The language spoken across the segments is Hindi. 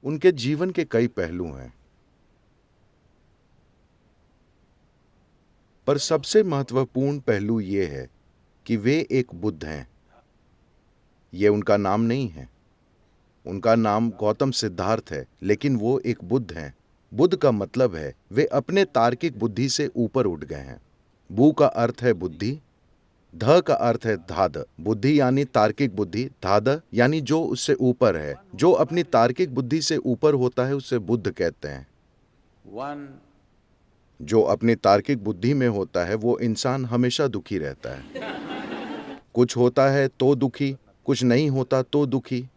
उनके जीवन के कई पहलू हैं, पर सबसे महत्वपूर्ण पहलू ये है कि वे एक बुद्ध हैं। ये उनका नाम नहीं है। उनका नाम गौतम सिद्धार्थ है, लेकिन वो एक बुद्ध हैं। बुद्ध का मतलब है वे अपने तार्किक बुद्धि से ऊपर उठ गए हैं। बु का अर्थ है बुद्धि, ध का अर्थ है धाद। बुद्धि यानी तार्किक बुद्धि, धाद यानी जो उससे ऊपर है। जो अपनी तार्किक बुद्धि से ऊपर होता है उसे बुद्ध कहते हैं। One जो अपनी तार्किक बुद्धि में होता है वो इंसान हमेशा दुखी रहता है। कुछ होता है तो दुखी, कुछ नहीं होता तो दुखी,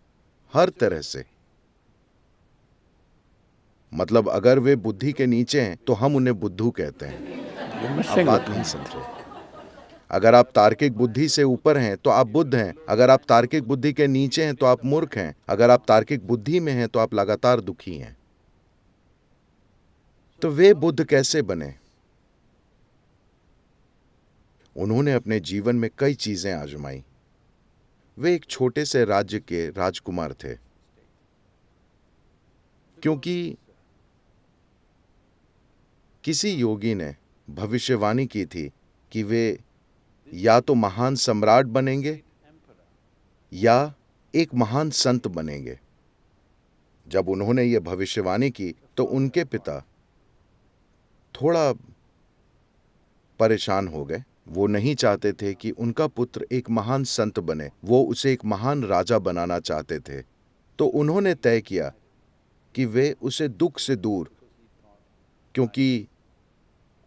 हर तरह से। मतलब अगर वे बुद्धि के नीचे हैं तो हम उन्हें बुद्धू कहते हैं। you're आप missing बात it. नहीं समझे। अगर आप तार्किक बुद्धि से ऊपर हैं तो आप बुद्ध हैं। अगर आप तार्किक बुद्धि के नीचे हैं तो आप मूर्ख हैं। अगर आप तार्किक बुद्धि में हैं तो आप लगातार दुखी हैं। तो वे बुद्ध कैसे बने? उन्होंने अपने जीवन में कई चीजें आजमाई। वे एक छोटे से राज्य के राजकुमार थे। क्योंकि किसी योगी ने भविष्यवाणी की थी कि वे या तो महान सम्राट बनेंगे या एक महान संत बनेंगे। जब उन्होंने ये भविष्यवाणी की तो उनके पिता थोड़ा परेशान हो गए। वो नहीं चाहते थे कि उनका पुत्र एक महान संत बने, वो उसे एक महान राजा बनाना चाहते थे। तो उन्होंने तय किया कि वे उसे दुख से दूर, क्योंकि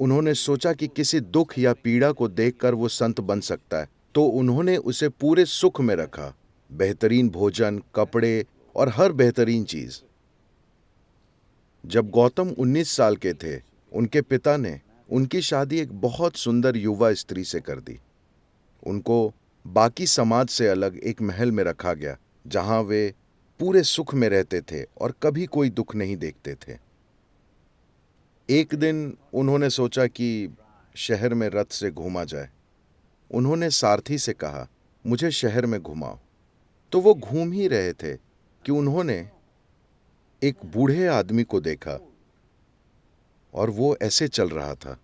उन्होंने सोचा कि किसी दुख या पीड़ा को देखकर वो संत बन सकता है, तो उन्होंने उसे पूरे सुख में रखा। बेहतरीन भोजन, कपड़े और हर बेहतरीन चीज। जब गौतम 19 साल के थे, उनके पिता ने उनकी शादी एक बहुत सुंदर युवा स्त्री से कर दी। उनको बाकी समाज से अलग एक महल में रखा गया, जहां वे पूरे सुख में रहते थे और कभी कोई दुख नहीं देखते थे। एक दिन उन्होंने सोचा कि शहर में रथ से घूमा जाए। उन्होंने सारथी से कहा, मुझे शहर में घुमाओ। तो वो घूम ही रहे थे कि उन्होंने एक बूढ़े आदमी को देखा और वो ऐसे चल रहा था।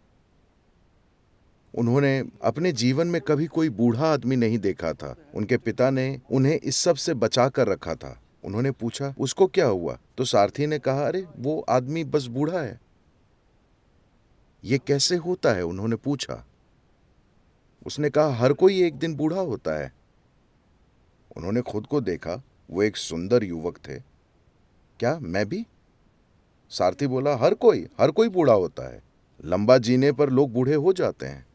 उन्होंने अपने जीवन में कभी कोई बूढ़ा आदमी नहीं देखा था। उनके पिता ने उन्हें इस सब से बचा कर रखा था। उन्होंने पूछा, उसको क्या हुआ? तो सारथी ने कहा, अरे वो आदमी बस बूढ़ा है। ये कैसे होता है? उन्होंने पूछा। उसने कहा, हर कोई एक दिन बूढ़ा होता है। उन्होंने खुद को देखा, वो एक सुंदर युवक थे। क्या मैं भी? सारथी बोला, हर कोई बूढ़ा होता है। लंबा जीने पर लोग बूढ़े हो जाते हैं।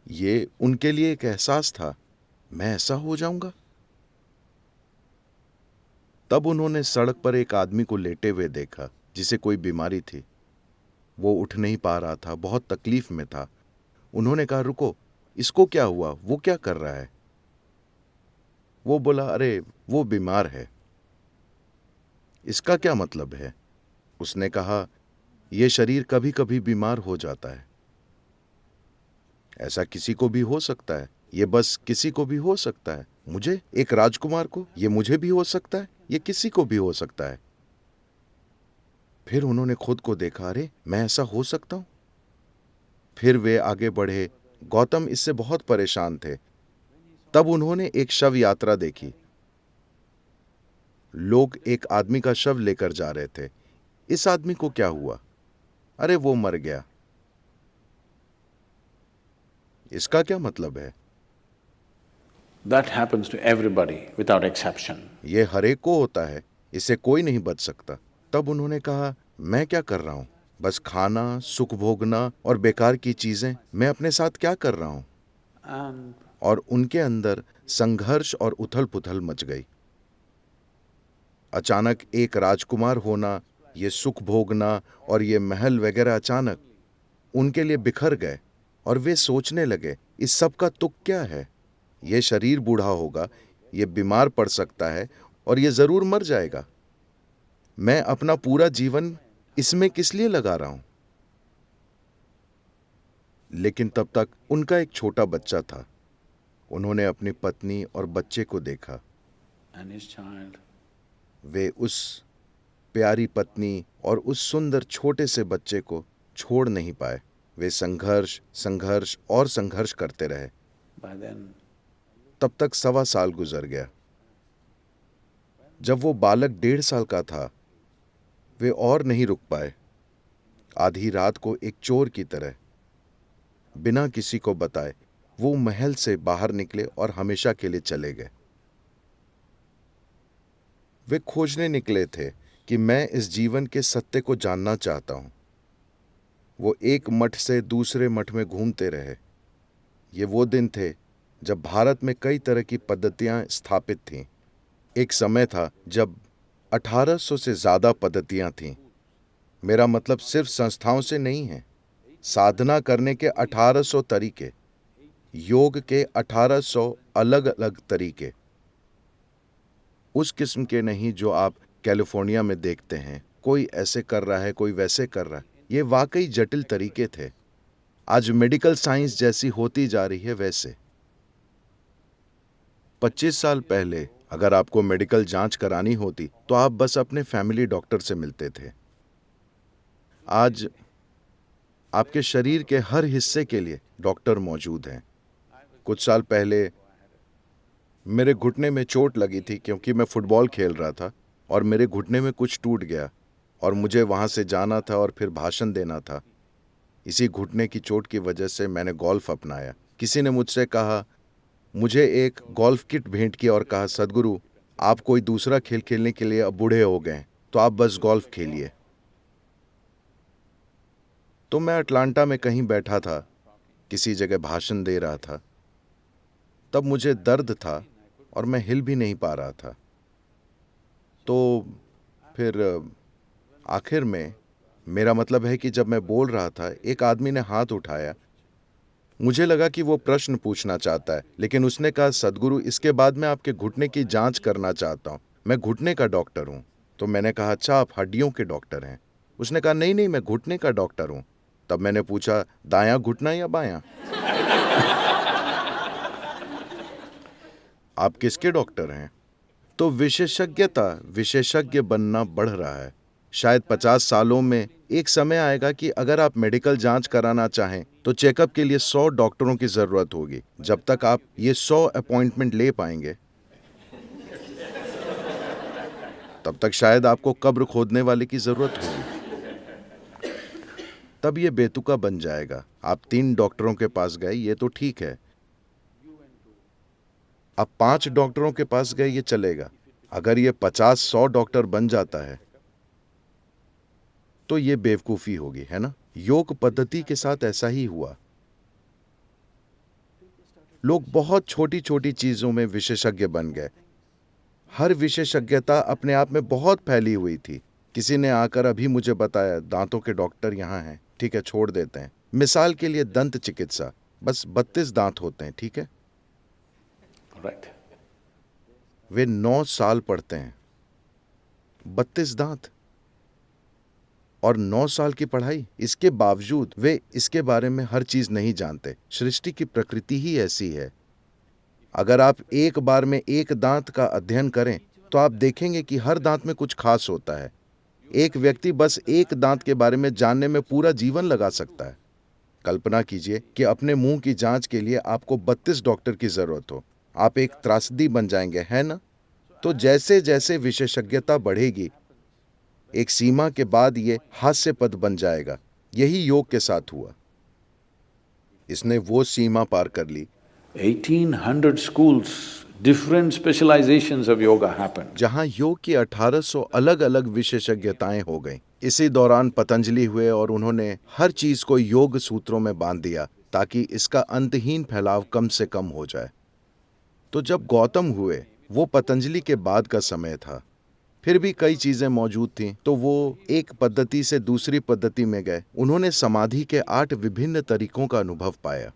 ये उनके लिए एक एहसास था, मैं ऐसा हो जाऊंगा। तब उन्होंने सड़क पर एक आदमी को लेटे हुए देखा, जिसे कोई बीमारी थी। वो उठ नहीं पा रहा था, बहुत तकलीफ में था। उन्होंने कहा, रुको, इसको क्या हुआ? वो क्या कर रहा है? वो बोला, अरे वो बीमार है। इसका क्या मतलब है? उसने कहा, यह शरीर कभी कभी बीमार हो जाता है। ऐसा किसी को भी हो सकता है। ये बस किसी को भी हो सकता है। मुझे, एक राजकुमार को, ये मुझे भी हो सकता है। ये किसी को भी हो सकता है। फिर उन्होंने खुद को देखा, अरे मैं ऐसा हो सकता हूं। फिर वे आगे बढ़े। गौतम इससे बहुत परेशान थे। तब उन्होंने एक शव यात्रा देखी। लोग एक आदमी का शव लेकर जा रहे थे। इस आदमी को क्या हुआ? अरे वो मर गया। इसका क्या मतलब है? That happens to everybody without exception. ये हर एक को होता है, इससे कोई नहीं बच सकता। तब उन्होंने कहा, मैं क्या कर रहा हूं? बस खाना, सुख भोगना और बेकार की चीजें। मैं अपने साथ क्या कर रहा हूं? And और उनके अंदर संघर्ष और उथल पुथल मच गई। अचानक एक राजकुमार होना, ये सुख भोगना और ये महल वगैरह अचानक उनके लिए बिखर गए। और वे सोचने लगे, इस सब का तुक क्या है? ये शरीर बूढ़ा होगा, ये बीमार पड़ सकता है और ये जरूर मर जाएगा। मैं अपना पूरा जीवन इसमें किस लिए लगा रहा हूं? लेकिन तब तक उनका एक छोटा बच्चा था। उन्होंने अपनी पत्नी और बच्चे को देखा। his child. वे उस प्यारी पत्नी और उस सुंदर छोटे से बच्चे को छोड़ नहीं पाए। वे संघर्ष संघर्ष और संघर्ष करते रहे। By then, तब तक 1.25 साल गुजर गया। जब वो बालक 1.5 साल का था, वे और नहीं रुक पाए। आधी रात को एक चोर की तरह बिना किसी को बताए वो महल से बाहर निकले और हमेशा के लिए चले गए। वे खोजने निकले थे कि मैं इस जीवन के सत्य को जानना चाहता हूं। वो एक मठ से दूसरे मठ में घूमते रहे। ये वो दिन थे जब भारत में कई तरह की पद्धतियां स्थापित थीं। एक समय था जब 1800 से ज्यादा पद्धतियां थीं। मेरा मतलब सिर्फ संस्थाओं से नहीं है। साधना करने के 1800 तरीके, योग के 1800 अलग अलग तरीके, उस किस्म के नहीं जो आप कैलिफोर्निया में देखते हैं। कोई ऐसे कर रहा है, कोई वैसे कर रहा है। ये वाकई जटिल तरीके थे। आज मेडिकल साइंस जैसी होती जा रही है वैसे। 25 साल पहले अगर आपको मेडिकल जांच करानी होती तो आप बस अपने फैमिली डॉक्टर से मिलते थे। आज आपके शरीर के हर हिस्से के लिए डॉक्टर मौजूद हैं। कुछ साल पहले मेरे घुटने में चोट लगी थी क्योंकि मैं फुटबॉल खेल रहा था और मेरे घुटने में कुछ टूट गया और मुझे वहां से जाना था और फिर भाषण देना था। इसी घुटने की चोट की वजह से मैंने गोल्फ अपनाया। किसी ने मुझसे कहा, मुझे एक गोल्फ किट भेंट की और कहा, सदगुरु आप कोई दूसरा खेल खेलने के लिए अब बूढ़े हो गए, तो आप बस गोल्फ खेलिए। तो मैं अटलांटा में कहीं बैठा था, किसी जगह भाषण दे रहा था। तब मुझे दर्द था और मैं हिल भी नहीं पा रहा था। तो फिर आखिर में, मेरा मतलब है कि जब मैं बोल रहा था, एक आदमी ने हाथ उठाया। मुझे लगा कि वो प्रश्न पूछना चाहता है, लेकिन उसने कहा, सदगुरु इसके बाद मैं आपके घुटने की जांच करना चाहता हूँ। मैं घुटने का डॉक्टर हूँ। तो मैंने कहा, अच्छा आप हड्डियों के डॉक्टर हैं? उसने कहा, नहीं नहीं, मैं घुटने का डॉक्टर हूँ। तब मैंने पूछा, दायां घुटना या बायां? आप किसके डॉक्टर हैं? तो विशेषज्ञ बनना बढ़ रहा है। शायद 50 सालों में एक समय आएगा कि अगर आप मेडिकल जांच कराना चाहें तो चेकअप के लिए 100 डॉक्टरों की जरूरत होगी। जब तक आप ये 100 अपॉइंटमेंट ले पाएंगे, तब तक शायद आपको कब्र खोदने वाले की जरूरत होगी। तब ये बेतुका बन जाएगा। आप 3 डॉक्टरों के पास गए, ये तो ठीक है। आप 5 डॉक्टरों के पास गए, ये चलेगा। अगर ये 50-100 डॉक्टर बन जाता है तो ये बेवकूफी होगी, है ना? योग पद्धति के साथ ऐसा ही हुआ। लोग बहुत छोटी छोटी चीजों में विशेषज्ञ बन गए। हर विशेषज्ञता अपने आप में बहुत फैली हुई थी। किसी ने आकर अभी मुझे बताया, दांतों के डॉक्टर यहाँ हैं, ठीक है छोड़ देते हैं। मिसाल के लिए दंत चिकित्सा, बस 32 दांत होते हैं, ठीक है? right. वे 9 साल पढ़ते हैं, 32 दांत और 9 साल की पढ़ाई। इसके बावजूद वे इसके बारे में हर चीज नहीं जानते। सृष्टि की प्रकृति ही ऐसी है। अगर आप एक बार में एक दांत का अध्ययन करें तो आप देखेंगे कि हर दांत में कुछ खास होता है। एक व्यक्ति बस एक दांत के बारे में जानने में पूरा जीवन लगा सकता है। कल्पना कीजिए कि अपने मुंह की जांच के लिए आपको 32 डॉक्टर की जरूरत हो। आप एक त्रासदी बन जाएंगे, है ना? तो जैसे जैसे विशेषज्ञता बढ़ेगी, एक सीमा के बाद ये हास्यास्पद बन जाएगा। यही योग के साथ हुआ। इसने वो सीमा पार कर ली 1800 schools, different specializations of yoga happened. जहां योग की 1800 अलग अलग विशेषज्ञताएं हो गईं। इसी दौरान पतंजलि हुए और उन्होंने हर चीज को योग सूत्रों में बांध दिया ताकि इसका अंतहीन फैलाव कम से कम हो जाए। तो जब गौतम हुए, वो पतंजलि के बाद का समय था। फिर भी कई चीजें मौजूद थीं, तो वो एक पद्धति से दूसरी पद्धति में गए। उन्होंने समाधि के 8 विभिन्न तरीकों का अनुभव पाया।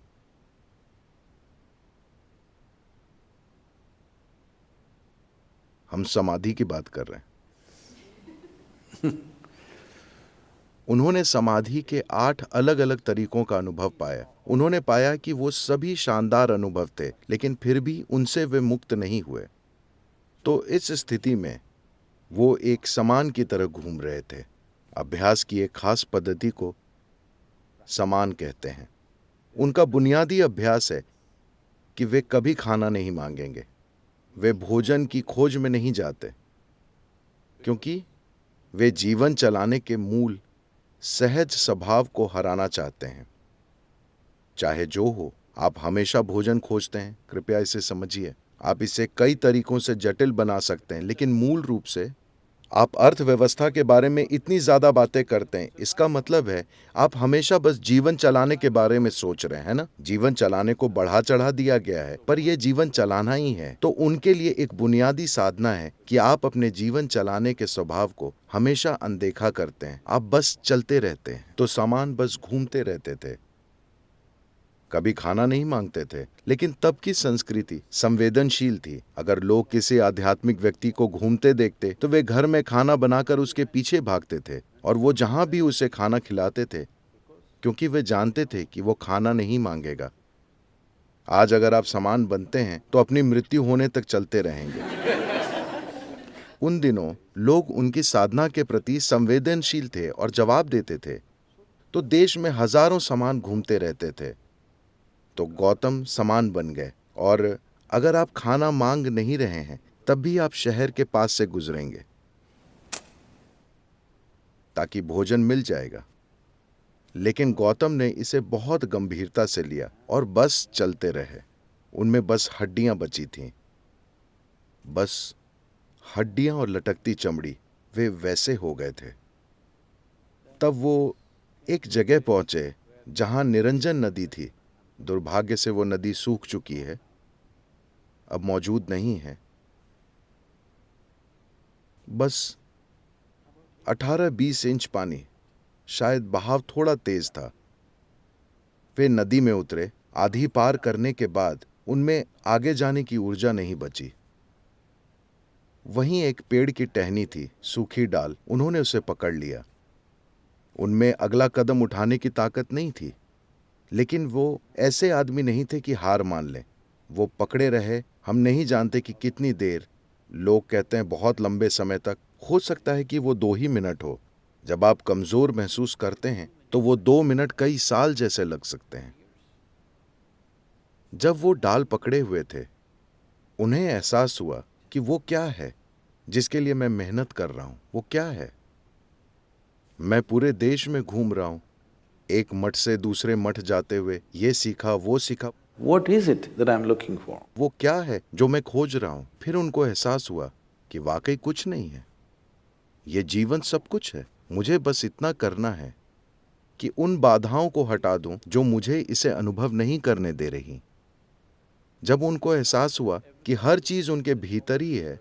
हम समाधि की बात कर रहे हैं। उन्होंने समाधि के 8 अलग अलग तरीकों का अनुभव पाया। उन्होंने पाया कि वो सभी शानदार अनुभव थे, लेकिन फिर भी उनसे वे मुक्त नहीं हुए। तो इस स्थिति में वो एक समान की तरह घूम रहे थे। अभ्यास की एक खास पद्धति को समान कहते हैं। उनका बुनियादी अभ्यास है कि वे कभी खाना नहीं मांगेंगे। वे भोजन की खोज में नहीं जाते, क्योंकि वे जीवन चलाने के मूल सहज स्वभाव को हराना चाहते हैं। चाहे जो हो, आप हमेशा भोजन खोजते हैं। कृपया इसे समझिए। आप इसे कई तरीकों से जटिल बना सकते हैं, लेकिन मूल रूप से आप अर्थव्यवस्था के बारे में इतनी ज्यादा बातें करते हैं, इसका मतलब है आप हमेशा बस जीवन चलाने के बारे में सोच रहे हैं ना। जीवन चलाने को बढ़ा चढ़ा दिया गया है, पर यह जीवन चलाना ही है। तो उनके लिए एक बुनियादी साधना है कि आप अपने जीवन चलाने के स्वभाव को हमेशा अनदेखा करते हैं। आप बस चलते रहते हैं। तो सामान बस घूमते रहते थे, कभी खाना नहीं मांगते थे। लेकिन तब की संस्कृति संवेदनशील थी। अगर लोग किसी आध्यात्मिक व्यक्ति को घूमते देखते तो वे घर में खाना बनाकर उसके पीछे भागते थे, और वो जहां भी उसे खाना खिलाते थे, क्योंकि वे जानते थे कि वो खाना नहीं मांगेगा। आज अगर आप समान बनते हैं तो अपनी मृत्यु होने तक चलते रहेंगे। उन दिनों लोग उनकी साधना के प्रति संवेदनशील थे और जवाब देते थे। तो देश में हजारों समान घूमते रहते थे। तो गौतम समान बन गए, और अगर आप खाना मांग नहीं रहे हैं तब भी आप शहर के पास से गुजरेंगे, ताकि भोजन मिल जाएगा। लेकिन गौतम ने इसे बहुत गंभीरता से लिया और बस चलते रहे। उनमें बस हड्डियां बची थीं, बस हड्डियां और लटकती चमड़ी। वे वैसे हो गए थे। तब वो एक जगह पहुंचे जहां निरंजन नदी थी। दुर्भाग्य से वो नदी सूख चुकी है, अब मौजूद नहीं है। बस 18-20 इंच पानी, शायद बहाव थोड़ा तेज था। वे नदी में उतरे। आधी पार करने के बाद उनमें आगे जाने की ऊर्जा नहीं बची। वहीं एक पेड़ की टहनी थी, सूखी डाल। उन्होंने उसे पकड़ लिया। उनमें अगला कदम उठाने की ताकत नहीं थी, लेकिन वो ऐसे आदमी नहीं थे कि हार मान लें। वो पकड़े रहे। हम नहीं जानते कि कितनी देर। लोग कहते हैं बहुत लंबे समय तक। हो सकता है कि वो 2 ही मिनट हो। जब आप कमजोर महसूस करते हैं तो वो 2 मिनट कई साल जैसे लग सकते हैं। जब वो डाल पकड़े हुए थे, उन्हें एहसास हुआ कि वो क्या है जिसके लिए मैं मेहनत कर रहा हूं। वो क्या है? मैं पूरे देश में घूम रहा हूं, एक मठ से दूसरे मठ जाते हुए ये सीखा वो सीखा। What is it that I'm looking for? वो क्या है जो मैं खोज रहा हूं? फिर उनको एहसास हुआ कि वाकई कुछ नहीं है। ये जीवन सब कुछ है। मुझे बस इतना करना है कि उन बाधाओं को हटा दूं जो मुझे इसे अनुभव नहीं करने दे रही। जब उनको एहसास हुआ कि हर चीज उनके भीतर ही है,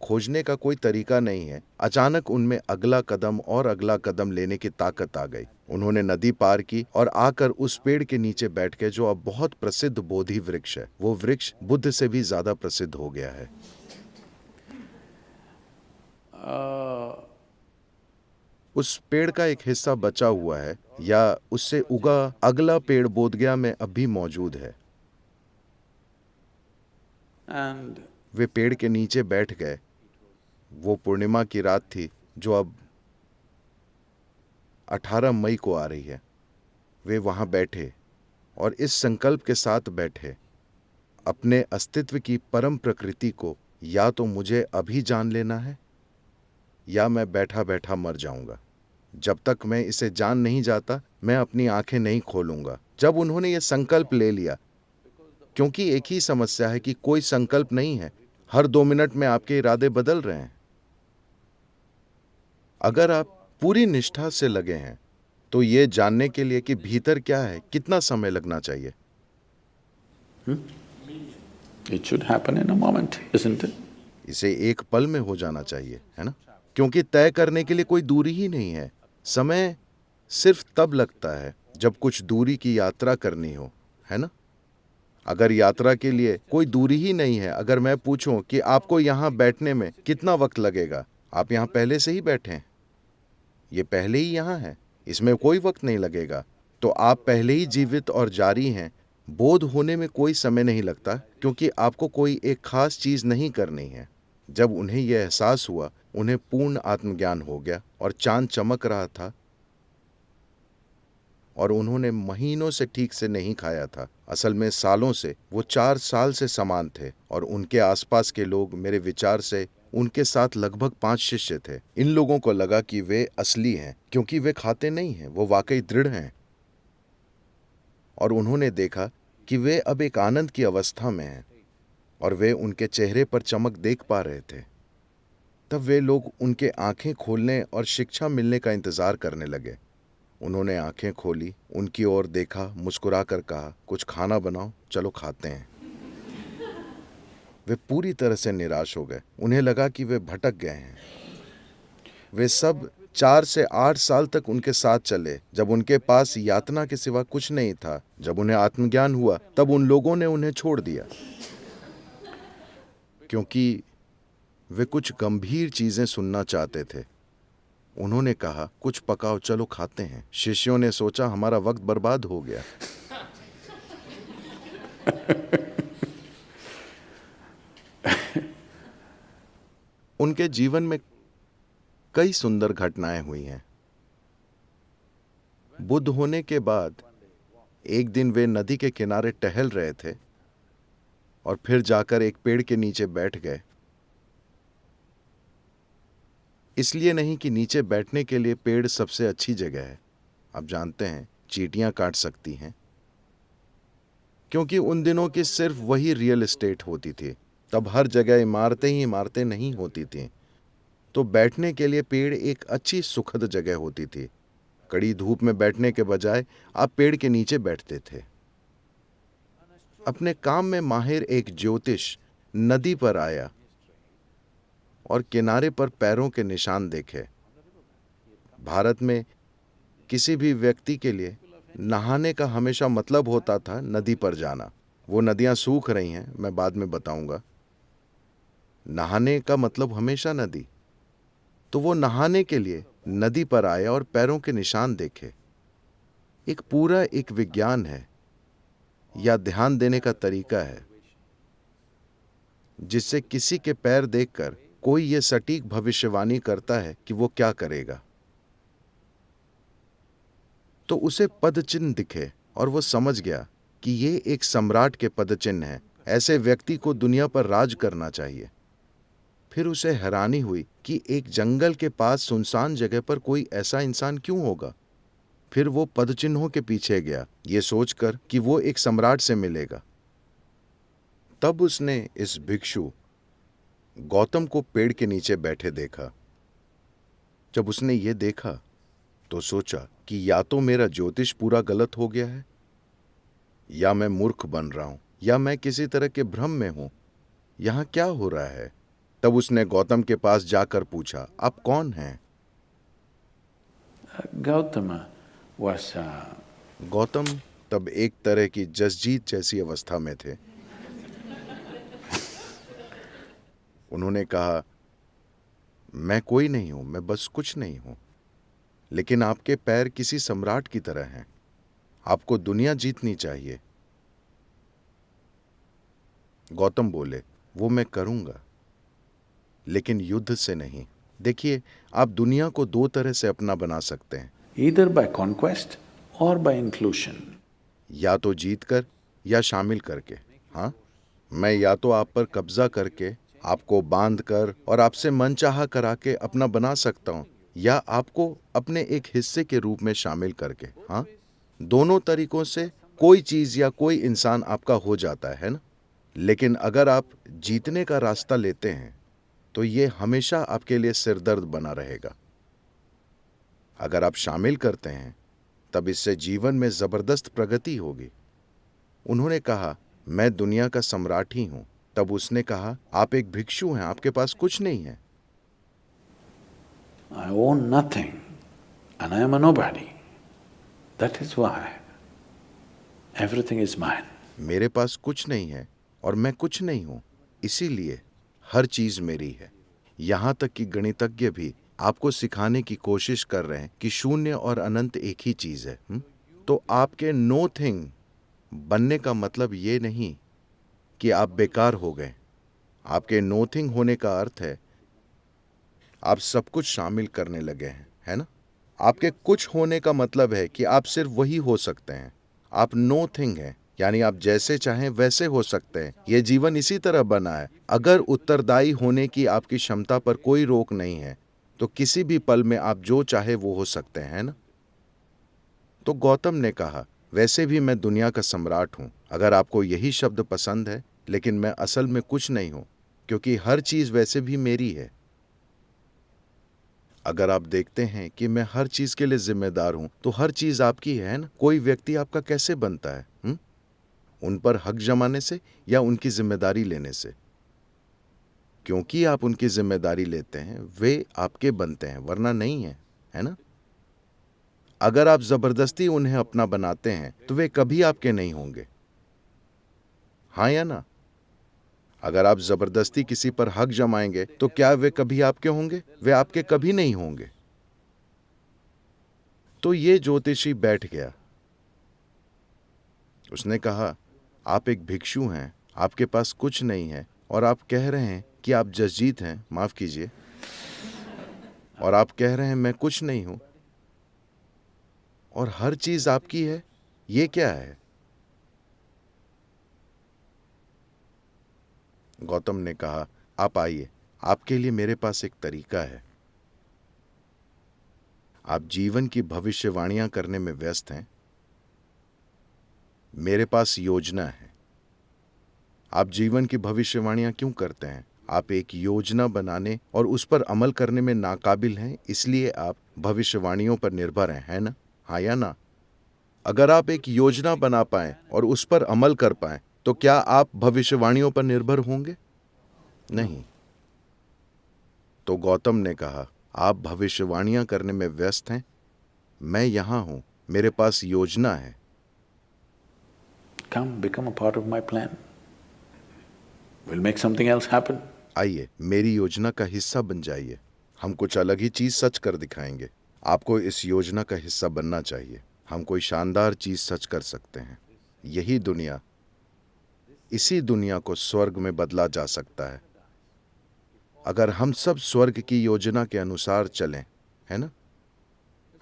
खोजने का कोई तरीका नहीं है, अचानक उनमें अगला कदम और अगला कदम लेने की ताकत आ गई। उन्होंने नदी पार की और आकर उस पेड़ के नीचे बैठ गए जो अब बहुत प्रसिद्ध बोधि वृक्ष है। वो वृक्ष बुद्ध से भी ज्यादा प्रसिद्ध हो गया है। उस पेड़ का एक हिस्सा बचा हुआ है, या उससे उगा अगला पेड़ बोधगया में अब भी मौजूद है। And वे पेड़ के नीचे बैठ गए। वो पूर्णिमा की रात थी जो अब 18 मई को आ रही है। वे वहां बैठे और इस संकल्प के साथ बैठे, अपने अस्तित्व की परम प्रकृति को या तो मुझे अभी जान लेना है या मैं बैठा बैठा मर जाऊंगा। जब तक मैं इसे जान नहीं जाता, मैं अपनी आंखें नहीं खोलूंगा। जब उन्होंने ये संकल्प ले लिया, क्योंकि एक ही समस्या है कि कोई संकल्प नहीं है। हर 2 मिनट में आपके इरादे बदल रहे हैं। अगर आप पूरी निष्ठा से लगे हैं तो ये जानने के लिए कि भीतर क्या है, कितना समय लगना चाहिए? it should happen in a moment, isn't it? इसे एक पल में हो जाना चाहिए, है ना? क्योंकि तय करने के लिए कोई दूरी ही नहीं है। समय सिर्फ तब लगता है जब कुछ दूरी की यात्रा करनी हो, है ना? अगर यात्रा के लिए कोई दूरी ही नहीं है, अगर मैं पूछूं कि आपको यहां बैठने में कितना वक्त लगेगा, आप यहां पहले से ही बैठे हैं। ये पहले ही यहां है, इसमें कोई वक्त नहीं लगेगा। तो आप पहले ही जीवित और जारी हैं। बोध होने में कोई समय नहीं लगता, क्योंकि आपको कोई एक खास चीज नहीं करनी है। जब उन्हें यह एहसास हुआ, उन्हें पूर्ण आत्मज्ञान हो गया और चांद चमक रहा था और उन्होंने महीनों से ठीक से नहीं खाया था। असल में सालों से, वो 4 साल से समान थे और उनके आसपास के लोग मेरे विचार से उनके साथ लगभग 5 शिष्य थे। इन लोगों को लगा कि वे असली हैं क्योंकि वे खाते नहीं हैं, वो वाकई दृढ़ हैं। और उन्होंने देखा कि वे अब एक आनंद की अवस्था में हैं और वे उनके चेहरे पर चमक देख पा रहे थे। तब वे लोग उनके आंखें खोलने और शिक्षा मिलने का इंतजार करने लगे। उन्होंने आंखें खोली, उनकी ओर देखा, मुस्कुराकर कहा, कुछ खाना बनाओ, चलो खाते हैं। वे पूरी तरह से निराश हो गए। उन्हें लगा कि वे भटक गए हैं। वे सब 4 से 8 साल तक उनके साथ चले, जब उनके पास यातना के सिवा कुछ नहीं था। जब उन्हें आत्मज्ञान हुआ, तब उन लोगों ने उन्हें छोड़ दिया, क्योंकि वे कुछ गंभीर चीजें सुनना चाहते थे। उन्होंने कहा, कुछ पकाओ, चलो खाते हैं। शिष्यों ने सोचा, हमारा वक्त बर्बाद हो गया। उनके जीवन में कई सुंदर घटनाएं हुई हैं। बुद्ध होने के बाद एक दिन वे नदी के किनारे टहल रहे थे और फिर जाकर एक पेड़ के नीचे बैठ गए। इसलिए नहीं कि नीचे बैठने के लिए पेड़ सबसे अच्छी जगह है। आप जानते हैं, चींटियां काट सकती हैं, क्योंकि उन दिनों की सिर्फ वही रियल एस्टेट होती थी। तब हर जगह इमारतें ही इमारतें नहीं होती थीं। तो बैठने के लिए पेड़ एक अच्छी सुखद जगह होती थी। कड़ी धूप में बैठने के बजाय आप पेड़ के नीचे बैठते थे। अपने काम में माहिर एक ज्योतिष नदी पर आया और किनारे पर पैरों के निशान देखे। भारत में किसी भी व्यक्ति के लिए नहाने का हमेशा मतलब होता था नदी पर जाना। वो नदियां सूख रही हैं, मैं बाद में बताऊंगा। नहाने का मतलब हमेशा नदी। तो वो नहाने के लिए नदी पर आए और पैरों के निशान देखे। एक विज्ञान है या ध्यान देने का तरीका है, जिससे किसी के पैर देखकर कोई ये सटीक भविष्यवाणी करता है कि वो क्या करेगा। तो उसे पदचिन्ह दिखे और वो समझ गया कि ये एक सम्राट के पदचिन्ह हैं। ऐसे व्यक्ति को दुनिया पर राज करना चाहिए। फिर उसे हैरानी हुई कि एक जंगल के पास सुनसान जगह पर कोई ऐसा इंसान क्यों होगा। फिर वो पदचिन्हों के पीछे गया, ये सोचकर कि वो एक सम्राट से मिलेगा। तब उसने इस भिक्षु गौतम को पेड़ के नीचे बैठे देखा। जब उसने ये देखा तो सोचा कि या तो मेरा ज्योतिष पूरा गलत हो गया है, या मैं मूर्ख बन रहा हूं, या मैं किसी तरह के भ्रम में हूं। यहां क्या हो रहा है? तब उसने गौतम के पास जाकर पूछा, आप कौन हैं? Gautama was गौतम तब एक तरह की जसजीत जैसी अवस्था में थे। उन्होंने कहा, मैं कोई नहीं हूं, मैं बस कुछ नहीं हूं, लेकिन आपके पैर किसी सम्राट की तरह हैं। आपको दुनिया जीतनी चाहिए। गौतम बोले, वो मैं करूंगा, लेकिन युद्ध से नहीं। देखिए, आप दुनिया को 2 तरह से अपना बना सकते हैं, either by conquest or by inclusion. या तो जीतकर या शामिल करके। हाँ, मैं या तो आप पर कब्जा करके, आपको बांध कर और आपसे मनचाहा करा के अपना बना सकता हूं, या आपको अपने एक हिस्से के रूप में शामिल करके। हाँ, दोनों तरीकों से कोई चीज या कोई इंसान आपका हो जाता है ना। लेकिन अगर आप जीतने का रास्ता लेते हैं तो ये हमेशा आपके लिए सिरदर्द बना रहेगा। अगर आप शामिल करते हैं, तब इससे जीवन में जबरदस्त प्रगति होगी। उन्होंने कहा, मैं दुनिया का सम्राट ही हूं। तब उसने कहा, आप एक भिक्षु हैं, आपके पास कुछ नहीं है। I own nothing and I am a nobody. That is why everything is mine. मेरे पास कुछ नहीं है और मैं कुछ नहीं हूं, इसीलिए हर चीज मेरी है। यहां तक कि गणितज्ञ भी आपको सिखाने की कोशिश कर रहे हैं कि शून्य और अनंत एक ही चीज है। तो आपके नो थिंग बनने का मतलब ये नहीं कि आप बेकार हो गए। आपके नोथिंग होने का अर्थ है आप सब कुछ शामिल करने लगे हैं, है ना? आपके कुछ होने का मतलब है कि आप सिर्फ वही हो सकते हैं। आप नोथिंग हैं, यानी आप जैसे चाहें वैसे हो सकते हैं। यह जीवन इसी तरह बना है। अगर उत्तरदायी होने की आपकी क्षमता पर कोई रोक नहीं है तो किसी भी पल में आप जो चाहे वो हो सकते हैं, है ना? तो गौतम ने कहा, वैसे भी मैं दुनिया का सम्राट हूं। अगर आपको यही शब्द पसंद है, लेकिन मैं असल में कुछ नहीं हूं, क्योंकि हर चीज वैसे भी मेरी है। अगर आप देखते हैं कि मैं हर चीज के लिए जिम्मेदार हूं, तो हर चीज आपकी है ना? कोई व्यक्ति आपका कैसे बनता है? उन पर हक जमाने से या उनकी जिम्मेदारी लेने से? क्योंकि आप उनकी जिम्मेदारी लेते हैं, वे आपके बनते हैं, वरना नहीं है ना? अगर आप जबरदस्ती उन्हें अपना बनाते हैं तो वे कभी आपके नहीं होंगे, हाँ या ना? अगर आप जबरदस्ती किसी पर हक जमाएंगे तो क्या वे कभी आपके होंगे? वे आपके कभी नहीं होंगे। तो ये ज्योतिषी बैठ गया। उसने कहा, आप एक भिक्षु हैं, आपके पास कुछ नहीं है और आप कह रहे हैं कि आप जसजीत हैं, माफ कीजिए, और आप कह रहे हैं मैं कुछ नहीं हूं और हर चीज आपकी है। ये क्या है? गौतम ने कहा, आप आइए, आपके लिए मेरे पास एक तरीका है। आप जीवन की भविष्यवाणियां करने में व्यस्त हैं, मेरे पास योजना है। आप जीवन की भविष्यवाणियां क्यों करते हैं? आप एक योजना बनाने और उस पर अमल करने में नाकाबिल हैं, इसलिए आप भविष्यवाणियों पर निर्भर हैं, है ना? हाँ या ना? अगर आप एक योजना बना पाएं और उस पर अमल कर पाएं, तो क्या आप भविष्यवाणियों पर निर्भर होंगे? नहीं। तो गौतम ने कहा, आप भविष्यवाणियां करने में व्यस्त हैं, मैं यहां हूं, मेरे पास योजना है। Come, become a part of my plan. We'll make something else happen. आइए, मेरी योजना का हिस्सा बन जाइए। हम कुछ अलग ही चीज सच कर दिखाएंगे। आपको इस योजना का हिस्सा बनना चाहिए। हम कोई शानदार चीज सच कर सकते हैं। यही दुनिया, इसी दुनिया को स्वर्ग में बदला जा सकता है अगर हम सब स्वर्ग की योजना के अनुसार चलें, है ना?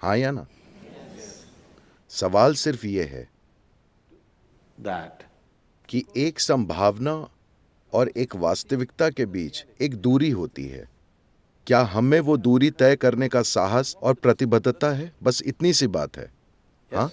हाँ या ना? सवाल सिर्फ ये है That कि एक संभावना और एक वास्तविकता के बीच एक दूरी होती है। क्या हमें वो दूरी तय करने का साहस और प्रतिबद्धता है? बस इतनी सी बात है। हाँ?